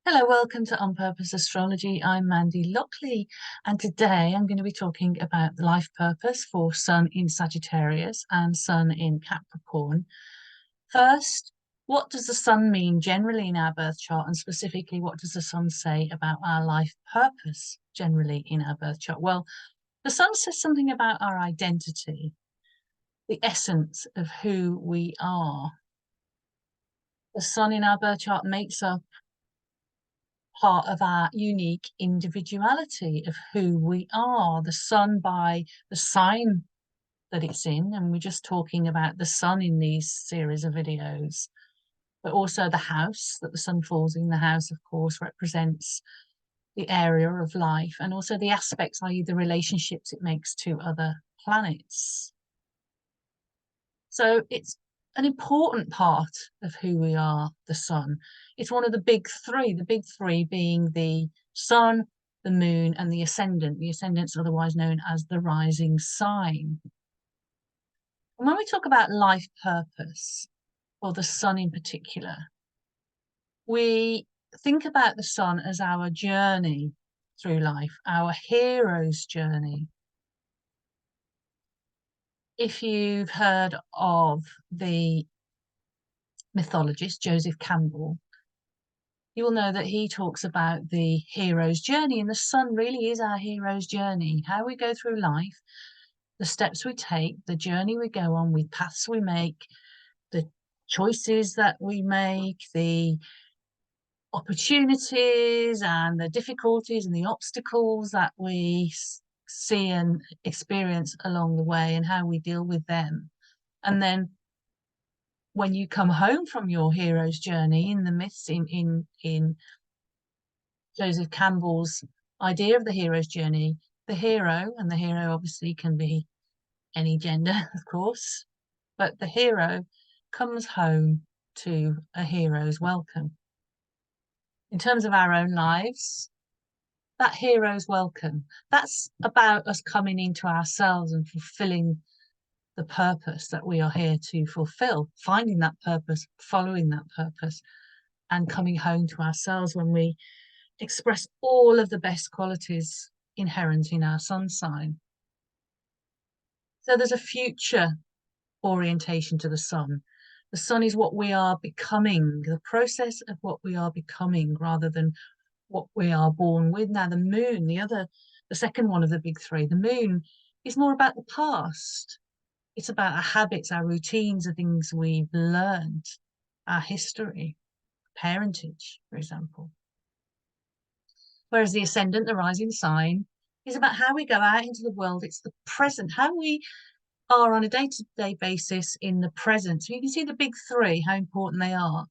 Hello, welcome to On Purpose Astrology. I'm Mandy Lockley, and today I'm going to be talking about the life purpose for Sun in Sagittarius and Sun in Capricorn. First, what does the Sun mean generally in our birth chart, and specifically, what does the Sun say about our life purpose generally in our birth chart? Well, the Sun says something about our identity, the essence of who we are. The Sun in our birth chart makes up part of our unique individuality of who we are. The Sun, by the sign that it's in, and we're just talking about the Sun in these series of videos, but also the house that the Sun falls in. The house, of course, represents the area of life, and also the aspects, i.e. the relationships it makes to other planets. So it's an important part of who we are, the Sun. It's one of the big three being the Sun, the Moon, and the Ascendant. The Ascendant's otherwise known as the rising sign. And when we talk about life purpose, or the Sun in particular, we think about the Sun as our journey through life, our hero's journey. If you've heard of the mythologist Joseph Campbell, you will know that he talks about the hero's journey, and the Sun really is our hero's journey. How we go through life, the steps we take, the journey we go on, with paths we make, the choices that we make, the opportunities and the difficulties and the obstacles that we see and experience along the way, and how we deal with them. And then when you come home from your hero's journey, in the myths, in Joseph Campbell's idea of the hero's journey, the hero, and the hero obviously can be any gender, of course, but the hero comes home to a hero's welcome. In terms of our own lives, that hero's welcome, that's about us coming into ourselves and fulfilling the purpose that we are here to fulfill, finding that purpose, following that purpose, and coming home to ourselves when we express all of the best qualities inherent in our Sun sign. So there's a future orientation to the Sun. The Sun is what we are becoming, the process of what we are becoming, rather than what we are born with. Now, the Moon, the second one of the big three, the Moon is more about the past. It's about our habits, our routines, the things we've learned, our history, parentage, for example. Whereas the Ascendant, the rising sign, is about how we go out into the world. It's the present, how we are on a day-to-day basis in the present. So you can see the big three, how important they are.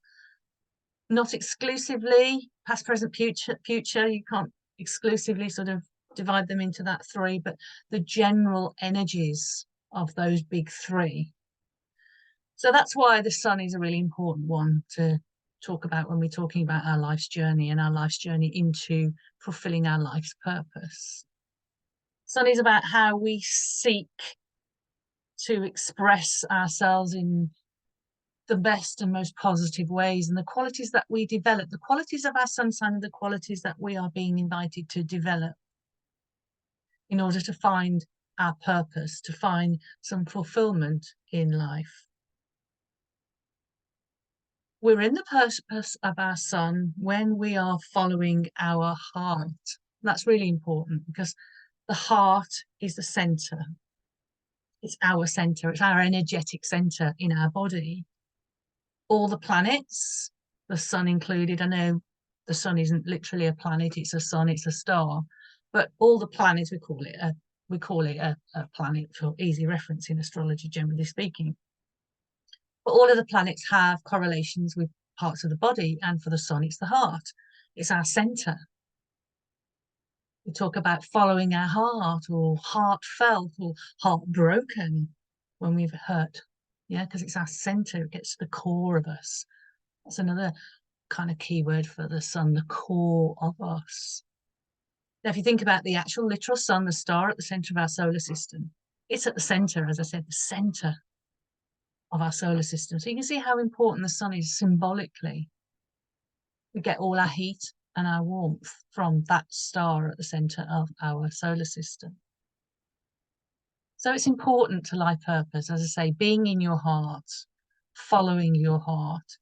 Not exclusively past, present, future. You can't exclusively sort of divide them into that three, but the general energies of those big three. So that's why the Sun is a really important one to talk about when we're talking about our life's journey and our life's journey into fulfilling our life's purpose. Sun is about how we seek to express ourselves in the best and most positive ways, and the qualities that we develop, the qualities of our Sun sign, are the qualities that we are being invited to develop in order to find our purpose, to find some fulfillment in life. We're in the purpose of our Sun when we are following our heart. That's really important, because the heart is the center. It's our center. It's our energetic center in our body. All the planets, the Sun included. I know the Sun isn't literally a planet, it's a sun, it's a star, but all the planets, we call it a planet for easy reference in astrology, generally speaking. But all of the planets have correlations with parts of the body, and for the Sun, it's the heart. It's our center. We talk about following our heart, or heartfelt, or heartbroken when we've hurt. Yeah, because it's our center, it gets to the core of us. That's another kind of keyword for the Sun, the core of us. Now, if you think about the actual literal Sun, the star at the center of our solar system, it's at the center, as I said, the center of our solar system. So you can see how important the Sun is symbolically. We get all our heat and our warmth from that star at the center of our solar system. So it's important to life purpose, as I say, being in your heart, following your heart.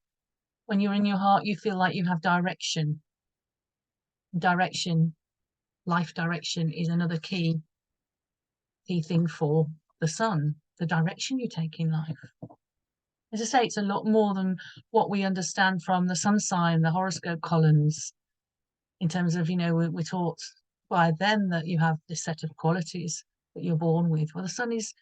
When you're in your heart, you feel like you have direction. Direction, life direction is another key thing for the sun, the direction you take in life. As I say, it's a lot more than what we understand from the sun sign, the horoscope columns, in terms of, we're taught by them that you have this set of qualities that you're born with. Well, the sun is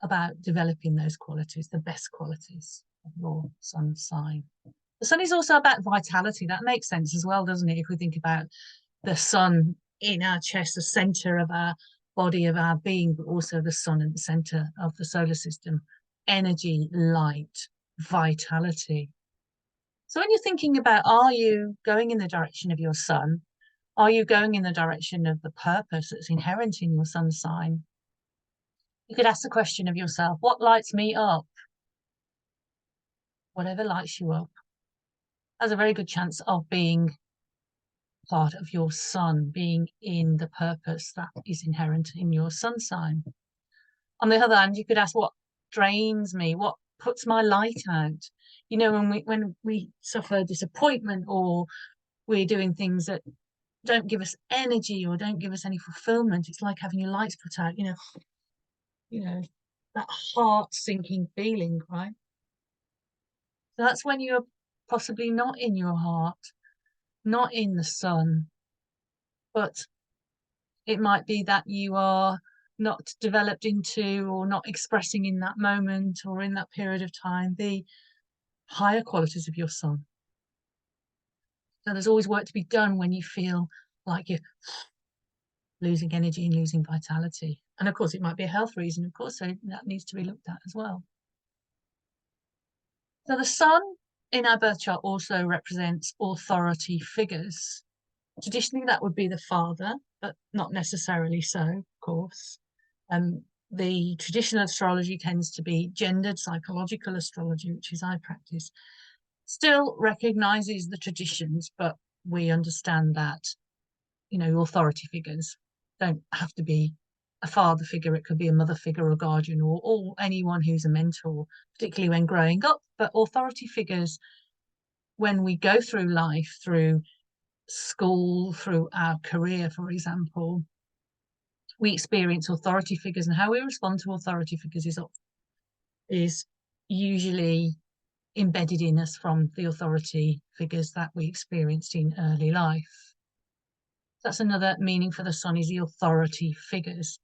about developing those qualities, the best qualities of your sun sign. The sun is also about vitality. That makes sense as well, doesn't it? If we think about the sun in our chest, the center of our body, of our being, but also the sun at the center of the solar system. Energy, light, vitality. So when you're thinking about, are you going in the direction of your sun? Are you going in the direction of the purpose that's inherent in your sun sign? You could ask the question of yourself, what lights me up? Whatever lights you up has a very good chance of being part of your sun, being in the purpose that is inherent in your sun sign. On the other hand, you could ask, what drains me? What puts my light out? When we suffer disappointment, or we're doing things that don't give us energy or don't give us any fulfillment, it's like having your lights put out, that heart sinking feeling, right? So that's when you're possibly not in your heart, not in the sun, but it might be that you are not developed into, or not expressing in that moment or in that period of time, the higher qualities of your sun. So there's always work to be done when you feel like you're losing energy and losing vitality. And of course, it might be a health reason, of course, so that needs to be looked at as well. So the sun in our birth chart also represents authority figures. Traditionally, that would be the father, but not necessarily so, of course. The traditional astrology tends to be gendered psychological astrology, which is I practice, still recognizes the traditions, but we understand that, authority figures don't have to be a father figure. It could be a mother figure, or a guardian, or anyone who's a mentor, particularly when growing up. But authority figures, when we go through life, through school, through our career, for example, we experience authority figures, and how we respond to authority figures is usually embedded in us from the authority figures that we experienced in early life. That's another meaning for the sun, is the authority figures.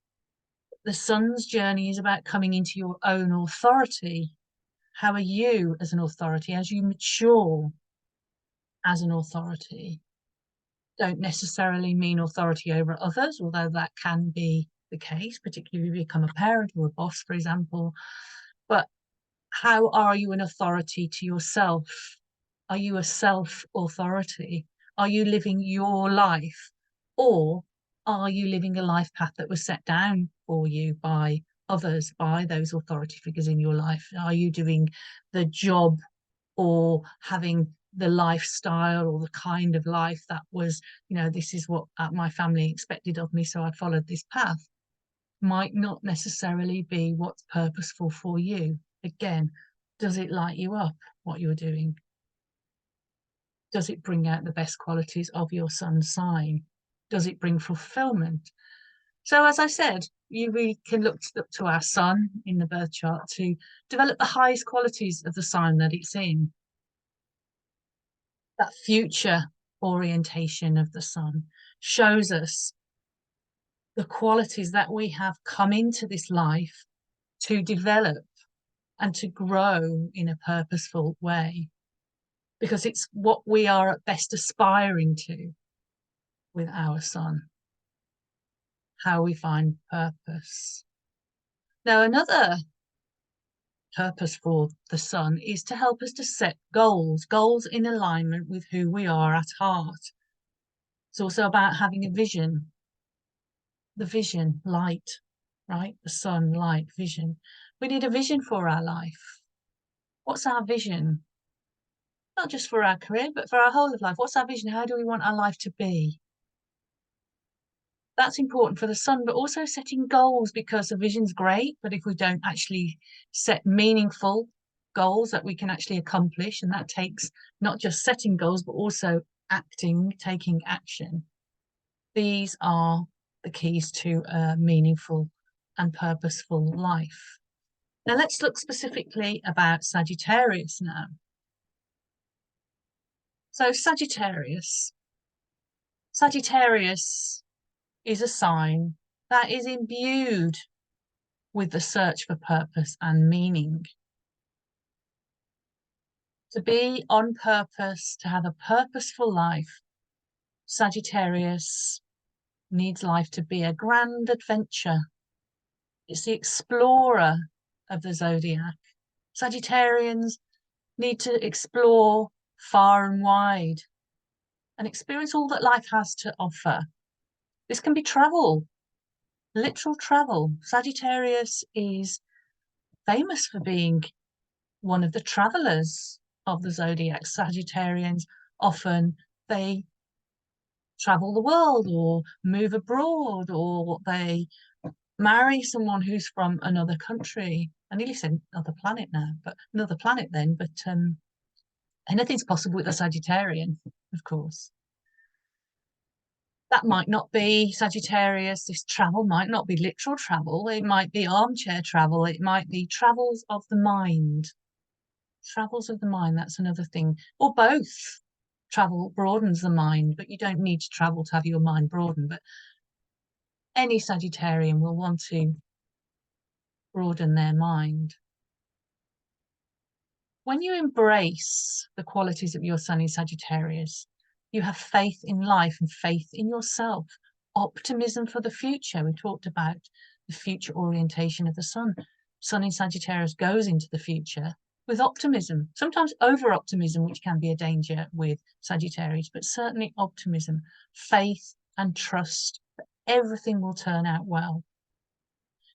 The sun's journey is about coming into your own authority. How are you as an authority, as you mature as an authority? Don't necessarily mean authority over others, although that can be the case, particularly if you become a parent or a boss, for example. But how are you an authority to yourself? Are you a self-authority? Are you living your life? Or are you living a life path that was set down for you by others, by those authority figures in your life? Are you doing the job or having the lifestyle or the kind of life that was, this is what my family expected of me, so I followed this path? Might not necessarily be what's purposeful for you. Again, does it light you up, what you're doing? Does it bring out the best qualities of your sun sign? Does it bring fulfillment? So as I said, we can look to our sun in the birth chart to develop the highest qualities of the sign that it's in. That future orientation of the sun shows us the qualities that we have come into this life to develop and to grow in a purposeful way, because it's what we are at best aspiring to with our sun, how we find purpose. Now, another purpose for the sun is to help us to set goals in alignment with who we are at heart. It's also about having a vision, the vision, light, right? The sun, light, vision. We need a vision for our life. What's our vision? not just for our career, but for our whole of life. What's our vision? How do we want our life to be? That's important for the sun, but also setting goals, because the vision's great, but if we don't actually set meaningful goals that we can actually accomplish, and that takes not just setting goals, but also acting, taking action. These are the keys to a meaningful and purposeful life. Now let's look specifically about Sagittarius now. So Sagittarius is a sign that is imbued with the search for purpose and meaning. To be on purpose, to have a purposeful life, Sagittarius needs life to be a grand adventure. It's the explorer of the zodiac. Sagittarians need to explore far and wide and experience all that life has to offer. This can be travel, literal travel. Sagittarius is famous for being one of the travelers of the zodiac. Sagittarians often, they travel the world or move abroad, or they marry someone who's from another country. I nearly said another planet now, but another planet then, but anything's possible with a Sagittarian, of course. That might not be Sagittarius. This travel might not be literal travel. It might be armchair travel. It might be travels of the mind. Travels of the mind, that's another thing. Or both. Travel broadens the mind, but you don't need to travel to have your mind broadened. But any Sagittarian will want to broaden their mind. When you embrace the qualities of your sun in Sagittarius, you have faith in life and faith in yourself, optimism for the future. We talked about the future orientation of the sun. Sun in Sagittarius goes into the future with optimism, sometimes over optimism, which can be a danger with Sagittarius, but certainly optimism, faith and trust that everything will turn out well.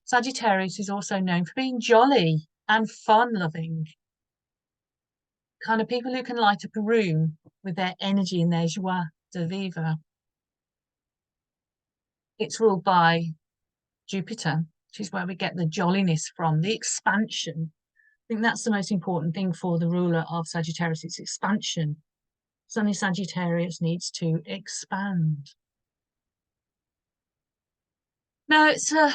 Sagittarius is also known for being jolly and fun-loving, kind of people who can light up a room with their energy and their joie de vivre. It's ruled by Jupiter, which is where we get the jolliness from, the expansion. I think that's the most important thing for the ruler of Sagittarius, it's expansion. Sun in Sagittarius needs to expand. Now, it's a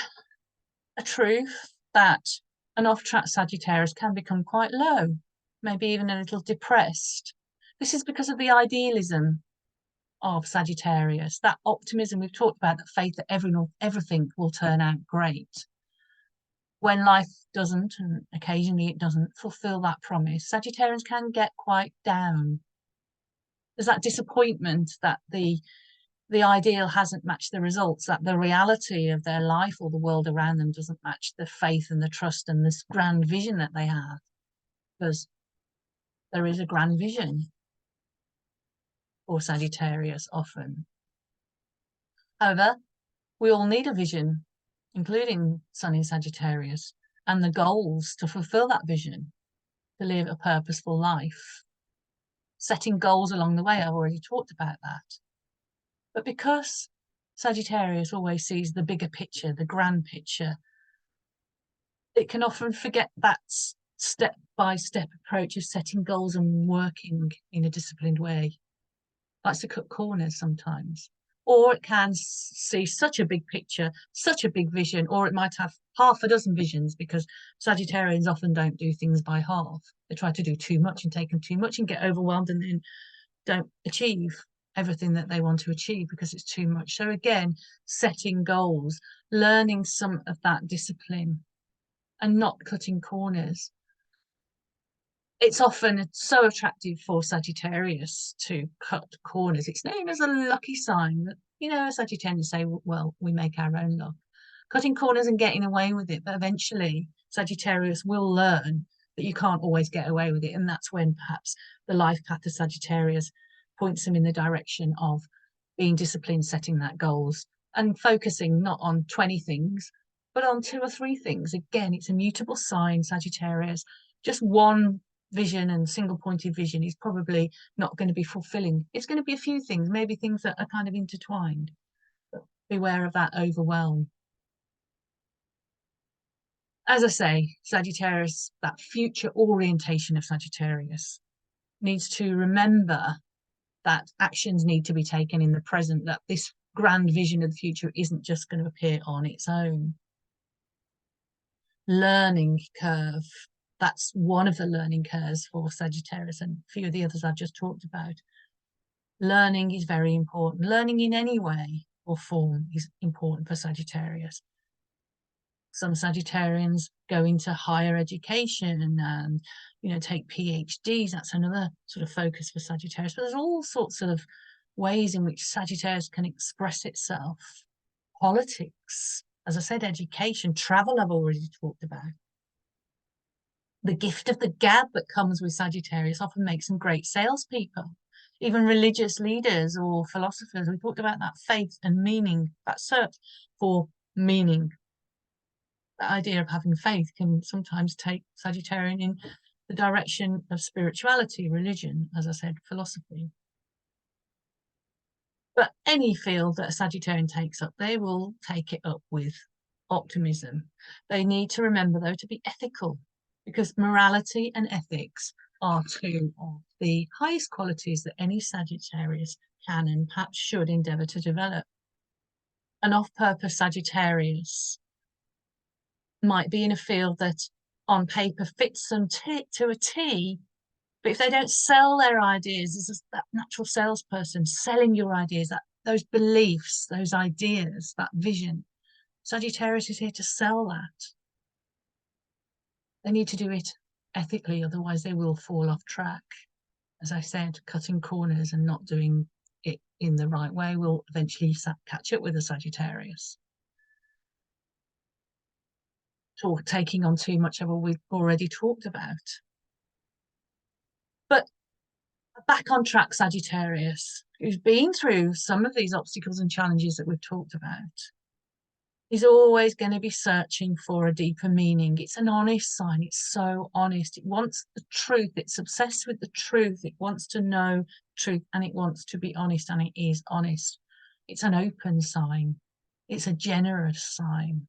truth that an off-track Sagittarius can become quite low, maybe even a little depressed. This is because of the idealism of Sagittarius, that optimism we've talked about, that faith that everything will turn out great. When life doesn't, and occasionally it doesn't, fulfill that promise, Sagittarians can get quite down. There's that disappointment that the ideal hasn't matched the results, that the reality of their life or the world around them doesn't match the faith and the trust and this grand vision that they have. Because there is a grand vision for Sagittarius often. However, we all need a vision, including Sun in Sagittarius, and the goals to fulfill that vision, to live a purposeful life. Setting goals along the way, I've already talked about that. But because Sagittarius always sees the bigger picture, the grand picture, it can often forget that step-by-step approach of setting goals and working in a disciplined way. Likes to cut corners sometimes. Or it can see such a big picture, such a big vision, or it might have half a dozen visions, because Sagittarians often don't do things by half. They try to do too much and take on too much and get overwhelmed and then don't achieve everything that they want to achieve because it's too much. So again, setting goals, learning some of that discipline and not cutting corners. It's often so attractive for Sagittarius to cut corners. It's known as a lucky sign that, Sagittarians say, well, we make our own luck. Cutting corners and getting away with it. But eventually, Sagittarius will learn that you can't always get away with it. And that's when perhaps the life path of Sagittarius points them in the direction of being disciplined, setting that goals and focusing not on 20 things, but on 2 or 3 things. Again, it's a mutable sign, Sagittarius. Just one vision and single pointed vision is probably not going to be fulfilling. It's going to be a few things, maybe things that are kind of intertwined. But beware of that overwhelm. As I say, Sagittarius, that future orientation of Sagittarius needs to remember that actions need to be taken in the present, that this grand vision of the future isn't just going to appear on its own. Learning curve. That's one of the learning curves for Sagittarius and a few of the others I've just talked about. Learning is very important. Learning in any way or form is important for Sagittarius. Some Sagittarians go into higher education and, take PhDs. That's another sort of focus for Sagittarius. But there's all sorts of ways in which Sagittarius can express itself. Politics, as I said, education, travel I've already talked about. The gift of the gab that comes with Sagittarius often makes them great salespeople. Even religious leaders or philosophers, we talked about that faith and meaning, that search for meaning. The idea of having faith can sometimes take Sagittarian in the direction of spirituality, religion, as I said, philosophy. But any field that a Sagittarian takes up, they will take it up with optimism. They need to remember, though, to be ethical, because morality and ethics are two of the highest qualities that any Sagittarius can and perhaps should endeavour to develop. An off-purpose Sagittarius might be in a field that on paper fits them to a T, but if they don't sell their ideas as that natural salesperson, selling your ideas, those beliefs, those ideas, that vision, Sagittarius is here to sell that. They need to do it ethically, otherwise they will fall off track. As I said, cutting corners and not doing it in the right way will eventually catch up with the Sagittarius. Taking on too much of what we've already talked about. But back on track Sagittarius, who's been through some of these obstacles and challenges that we've talked about, is always going to be searching for a deeper meaning. It's an honest sign. It's so honest. It wants the truth. It's obsessed with the truth. It wants to know truth and it wants to be honest, and it is honest. It's an open sign. It's a generous sign.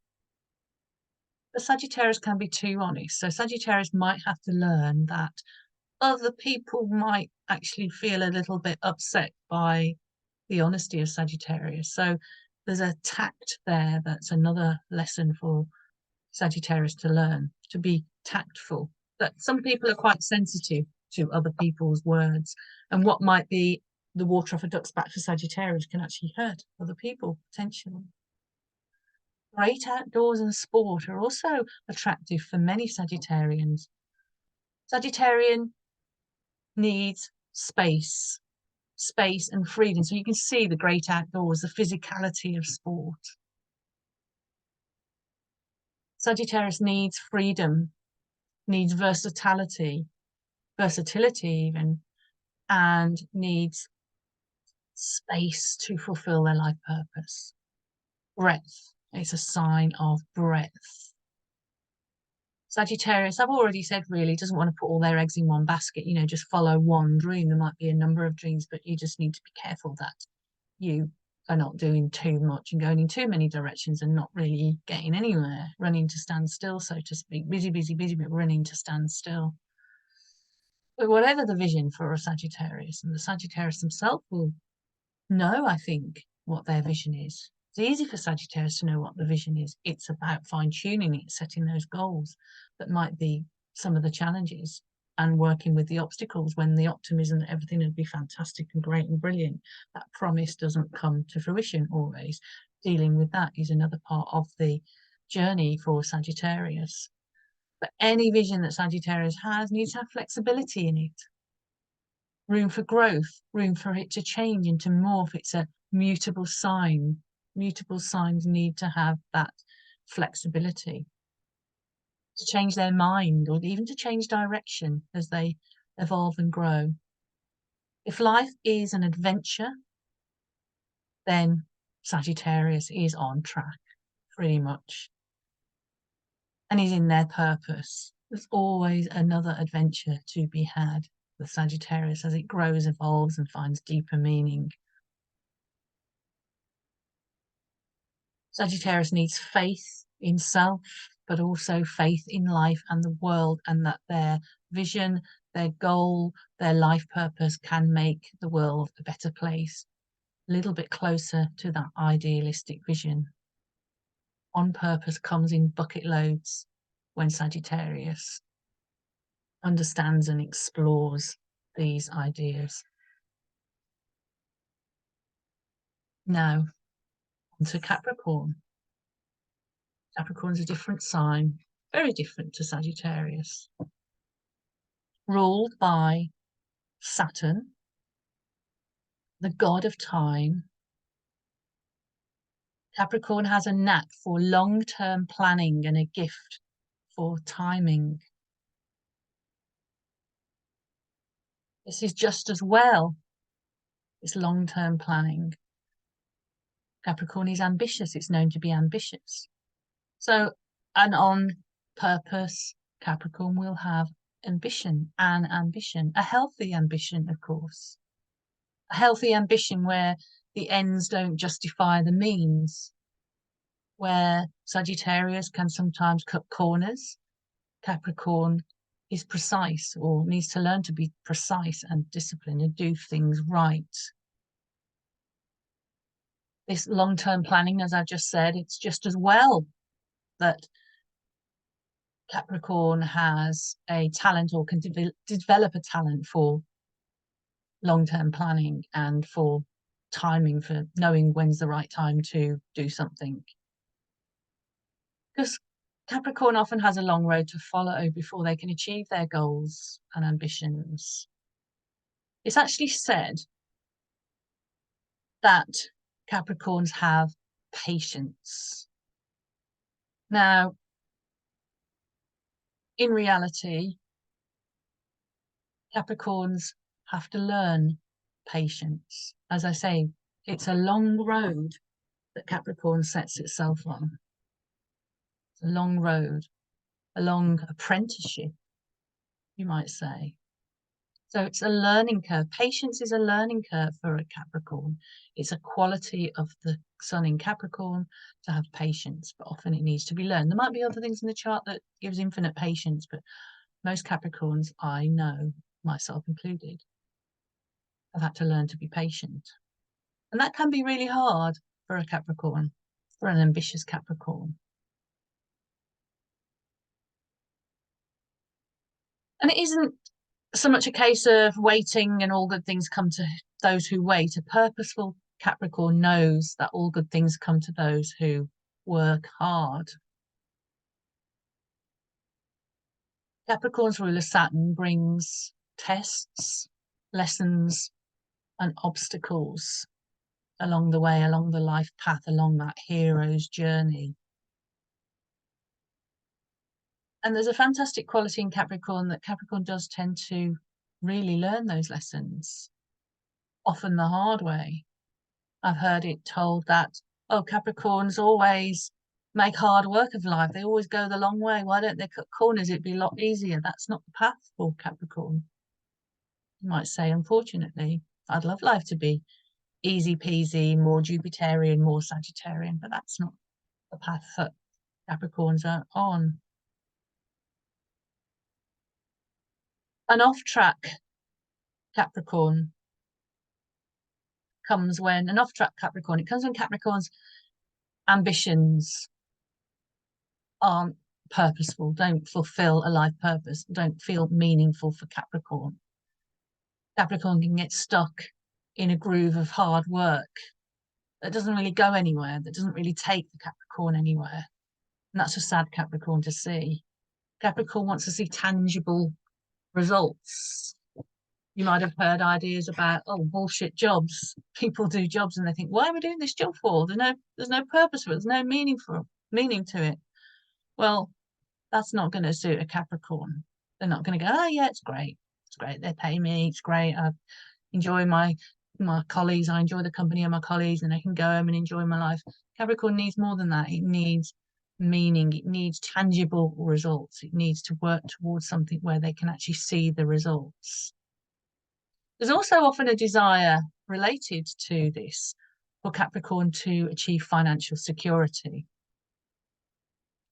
But Sagittarius can be too honest. So Sagittarius might have to learn that other people might actually feel a little bit upset by the honesty of Sagittarius. So there's a tact there. That's another lesson for Sagittarius to learn, to be tactful. That some people are quite sensitive to other people's words, and what might be the water off a duck's back for Sagittarius can actually hurt other people potentially. Great outdoors and sport are also attractive for many Sagittarians. Sagittarian needs space and freedom. So you can see the great outdoors, the physicality of sport. Sagittarius needs freedom, needs versatility even, and needs space to fulfill their life purpose. Breadth. It's a sign of breadth. Sagittarius, I've already said, really doesn't want to put all their eggs in one basket, just follow one dream. There might be a number of dreams, but you just need to be careful that you are not doing too much and going in too many directions and not really getting anywhere, running to stand still, so to speak. Busy, but running to stand still. But whatever the vision for a Sagittarius, and the Sagittarius themselves will know, I think, what their vision is. It's easy for Sagittarius to know what the vision is. It's about fine-tuning it, setting those goals that might be some of the challenges, and working with the obstacles when the optimism that everything would be fantastic and great and brilliant, that promise doesn't come to fruition always. Dealing with that is another part of the journey for Sagittarius. But any vision that Sagittarius has needs to have flexibility in it. Room for growth, room for it to change and to morph. It's a mutable sign. Mutable signs need to have that flexibility to change their mind, or even to change direction as they evolve and grow. If life is an adventure, then Sagittarius is on track, pretty much, and is in their purpose. There's always another adventure to be had with Sagittarius as it grows, evolves, and finds deeper meaning. Sagittarius needs faith in self, but also faith in life and the world, and that their vision, their goal, their life purpose can make the world a better place, a little bit closer to that idealistic vision. On purpose comes in bucket loads when Sagittarius understands and explores these ideas. Now, on to Capricorn. Capricorn's a different sign, very different to Sagittarius. Ruled by Saturn, the god of time. Capricorn has a knack for long-term planning and a gift for timing. This is just as well. It's long-term planning. Capricorn is ambitious. It's known to be ambitious. So, and on purpose, Capricorn will have ambition, a healthy ambition, of course. A healthy ambition where the ends don't justify the means, where Sagittarius can sometimes cut corners. Capricorn is precise, or needs to learn to be precise and disciplined and do things right. This long-term planning, as I've just said, it's just as well that Capricorn has a talent, or can develop a talent for long-term planning and for timing, for knowing when's the right time to do something. Because Capricorn often has a long road to follow before they can achieve their goals and ambitions. It's actually said that Capricorns have patience. Now, in reality, Capricorns have to learn patience. As I say, it's a long road that Capricorn sets itself on. It's a long road, a long apprenticeship, you might say. So it's a learning curve. Patience is a learning curve for a Capricorn. It's a quality of the sun in Capricorn to have patience, but often it needs to be learned. There might be other things in the chart that gives infinite patience, but most Capricorns I know, myself included, have had to learn to be patient. And that can be really hard for a Capricorn, for an ambitious Capricorn. And it isn't so much a case of waiting and all good things come to those who wait. A purposeful Capricorn knows that all good things come to those who work hard. Capricorn's ruler Saturn brings tests, lessons, and obstacles along the way, along the life path, along that hero's journey. And there's a fantastic quality in Capricorn that Capricorn does tend to really learn those lessons, often the hard way. I've heard it told that, oh, Capricorns always make hard work of life. They always go the long way. Why don't they cut corners? It'd be a lot easier. That's not the path for Capricorn. You might say, unfortunately, I'd love life to be easy peasy, more Jupiterian, more Sagittarian, but that's not the path that Capricorns are on. An off-track Capricorn comes when, an off-track Capricorn, it comes when Capricorn's ambitions aren't purposeful, don't fulfill a life purpose, don't feel meaningful for Capricorn. Capricorn can get stuck in a groove of hard work that doesn't really go anywhere, that doesn't really take the Capricorn anywhere. And that's a sad Capricorn to see. Capricorn wants to see tangible results. You might have heard ideas about, oh, bullshit jobs. People do jobs and they think, why am I doing this job for? There's no purpose for it. There's no meaning to it. Well, that's not going to suit a Capricorn. They're not going to go, oh yeah, it's great. It's great. They pay me. It's great. I enjoy my colleagues. I enjoy the company of my colleagues and I can go home and enjoy my life. Capricorn needs more than that. It needs meaning, it needs tangible results. It needs to work towards something where they can actually see the results. There's also often a desire related to this for Capricorn to achieve financial security.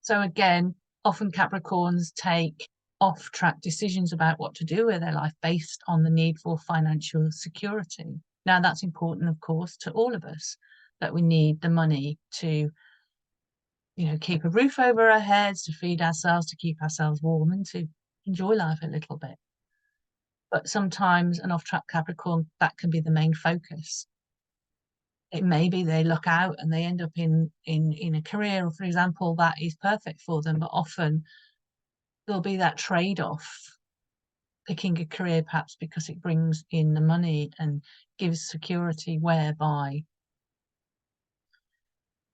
So again, often Capricorns take off-track decisions about what to do with their life based on the need for financial security. Now, that's important, of course, to all of us, that we need the money to, keep a roof over our heads, to feed ourselves, to keep ourselves warm, and to enjoy life a little bit. But sometimes an off-track Capricorn, that can be the main focus. It may be they look out and they end up in a career, for example, that is perfect for them, but often there'll be that trade-off, picking a career perhaps because it brings in the money and gives security, whereby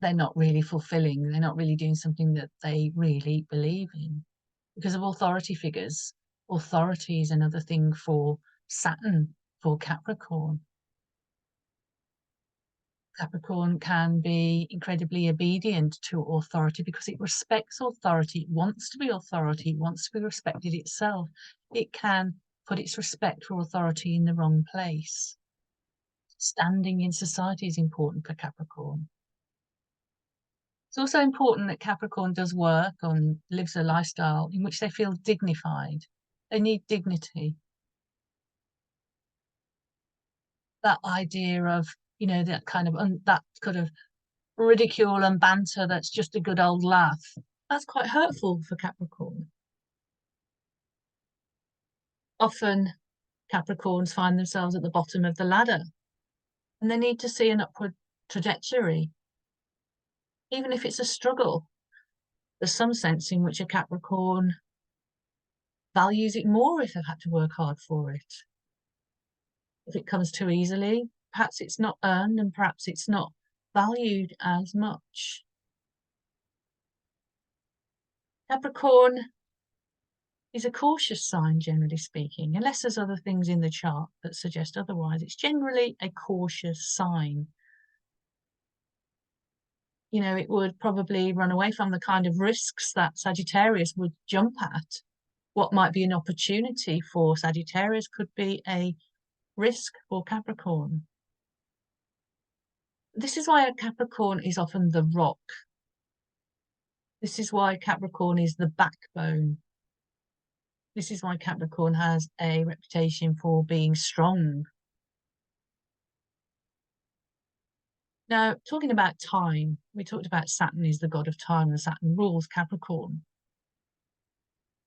they're not really fulfilling, they're not really doing something that they really believe in. Because of authority figures, authority is another thing for Saturn, for Capricorn. Capricorn can be incredibly obedient to authority because it respects authority, it wants to be authority, it wants to be respected itself. It can put its respect for authority in the wrong place. Standing in society is important for Capricorn. It's also important that Capricorn does work and lives a lifestyle in which they feel dignified. They need dignity. That idea of, that kind of ridicule and banter that's just a good old laugh, that's quite hurtful for Capricorn. Often Capricorns find themselves at the bottom of the ladder and they need to see an upward trajectory. Even if it's a struggle, there's some sense in which a Capricorn values it more if they've had to work hard for it. If it comes too easily, perhaps it's not earned and perhaps it's not valued as much. Capricorn is a cautious sign, generally speaking, unless there's other things in the chart that suggest otherwise. It's generally a cautious sign. It would probably run away from the kind of risks that Sagittarius would jump at. What might be an opportunity for Sagittarius could be a risk for Capricorn. This is why a Capricorn is often the rock. This is why Capricorn is the backbone. This is why Capricorn has a reputation for being strong. Now, talking about time, we talked about Saturn is the god of time and Saturn rules Capricorn.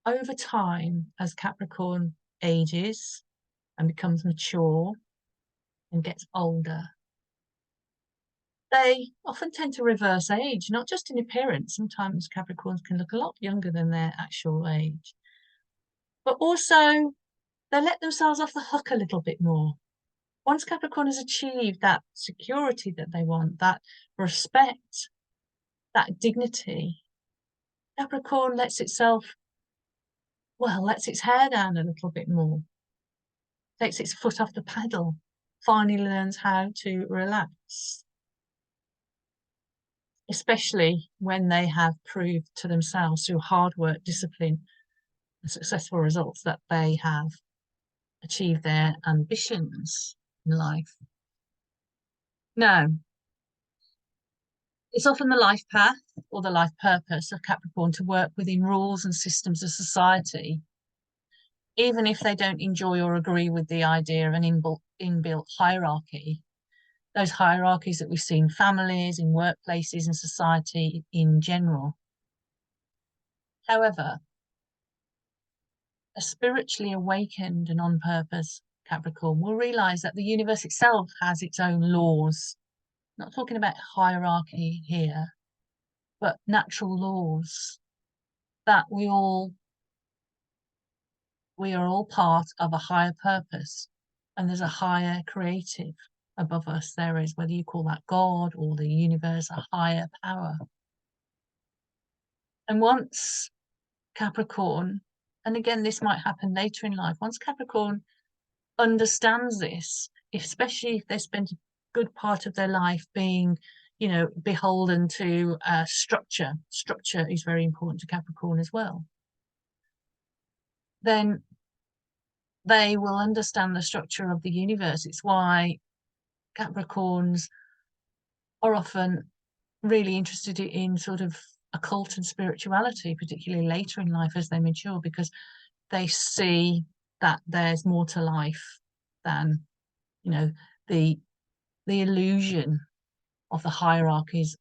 Over time, as Capricorn ages and becomes mature and gets older, they often tend to reverse age, not just in appearance. Sometimes Capricorns can look a lot younger than their actual age. But also, they let themselves off the hook a little bit more. Once Capricorn has achieved that security that they want, that respect, that dignity, Capricorn lets its hair down a little bit more, takes its foot off the pedal, finally learns how to relax. Especially when they have proved to themselves through hard work, discipline, and successful results that they have achieved their ambitions in life. Now, it's often the life path or the life purpose of Capricorn to work within rules and systems of society, even if they don't enjoy or agree with the idea of an inbuilt hierarchy. Those hierarchies that we see in families, in workplaces, in society in general. However, a spiritually awakened and on purpose Capricorn will realize that the universe itself has its own laws. I'm not talking about hierarchy here, but natural laws, that we are all part of a higher purpose, and there's a higher creative above us. There is, whether you call that God or the universe, a higher power. And once Capricorn, and again, this might happen later in life, once Capricorn understands this, especially if they spent a good part of their life being you know, beholden to structure. Structure is very important to Capricorn as well. Then they will understand the structure of the universe. It's why Capricorns are often really interested in sort of occult and spirituality, particularly later in life as they mature, because they see that there's more to life than, you know, the illusion of the hierarchies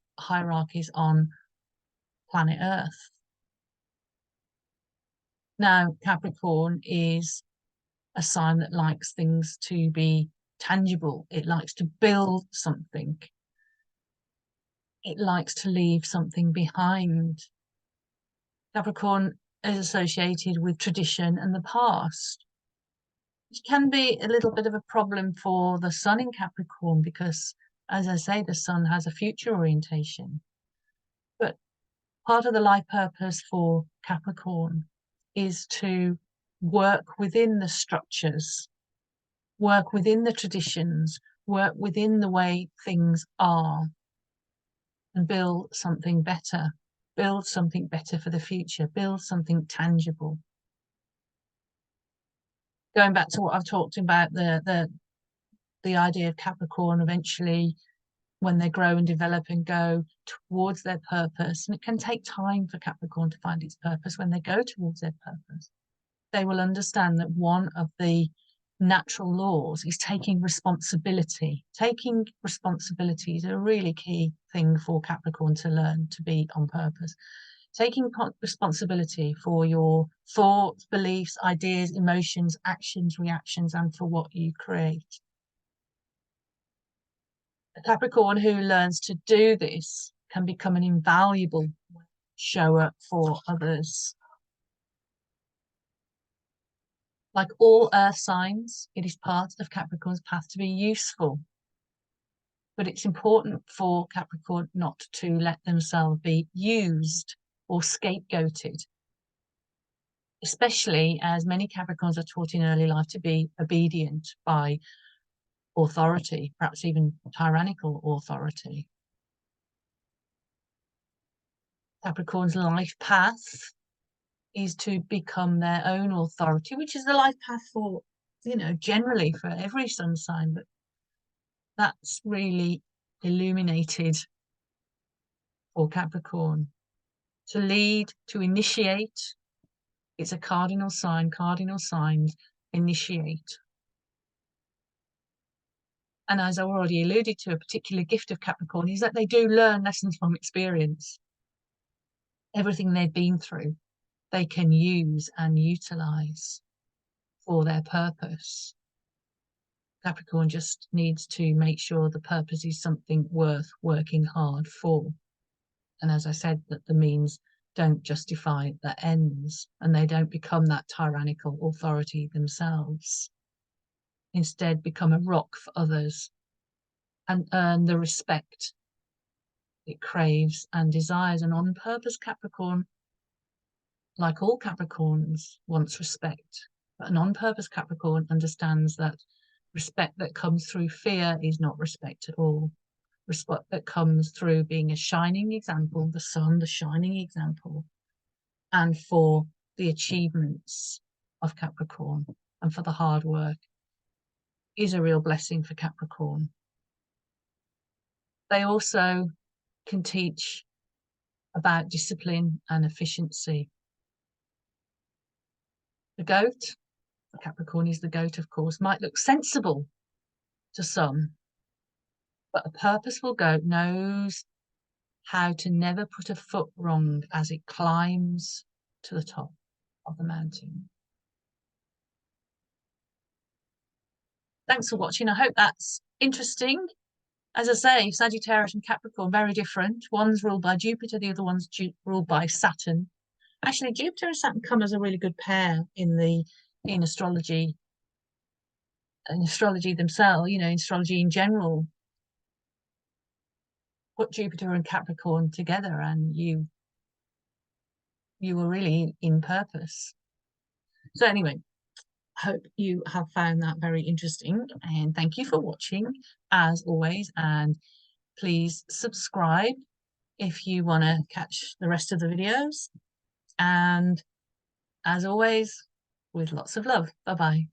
on planet Earth. Now, Capricorn is a sign that likes things to be tangible. It likes to build something. It likes to leave something behind. Capricorn is associated with tradition and the past, which can be a little bit of a problem for the Sun in Capricorn because, as I say, the Sun has a future orientation. But part of the life purpose for Capricorn is to work within the structures, work within the traditions, work within the way things are, and build something better for the future, build something tangible. Going back to what I've talked about, the idea of Capricorn eventually, when they grow and develop and go towards their purpose, and it can take time for Capricorn to find its purpose. When they go towards their purpose, they will understand that one of the natural laws is taking responsibility. Taking responsibility is a really key thing for Capricorn to learn to be on purpose. Taking responsibility for your thoughts, beliefs, ideas, emotions, actions, reactions, and for what you create. A Capricorn who learns to do this can become an invaluable shower for others. Like all earth signs, it is part of Capricorn's path to be useful. But it's important for Capricorn not to let themselves be used or scapegoated, especially as many Capricorns are taught in early life to be obedient by authority, perhaps even tyrannical authority. Capricorn's life path is to become their own authority, which is the life path for, you know, generally for every sun sign, but that's really illuminated for Capricorn. To lead, to initiate, it's a cardinal sign. Cardinal signs initiate. And as I already alluded to, a particular gift of Capricorn is that they do learn lessons from experience. Everything they've been through, they can use and utilize for their purpose. Capricorn just needs to make sure the purpose is something worth working hard for. And as I said, that the means don't justify the ends, and they don't become that tyrannical authority themselves. Instead, become a rock for others and earn the respect it craves and desires. And on purpose, Capricorn, like all Capricorns, wants respect. But an on purpose Capricorn understands that respect that comes through fear is not respect at all. Respect that comes through being a shining example, the sun, the shining example, and for the achievements of Capricorn and for the hard work is a real blessing for Capricorn. They also can teach about discipline and efficiency. The goat, for Capricorn is the goat, of course, might look sensible to some, but a purposeful goat knows how to never put a foot wrong as it climbs to the top of the mountain. Thanks for watching. I hope that's interesting. As I say, Sagittarius and Capricorn, very different. One's ruled by Jupiter, the other one's ruled by Saturn. Actually, Jupiter and Saturn come as a really good pair in astrology. In astrology themselves, you know, in astrology in general. Put Jupiter and Capricorn together and you were really in purpose. So anyway, hope you have found that very interesting, and thank you for watching as always. And Please subscribe if you want to catch the rest of the videos. And as always, with lots of love. Bye bye.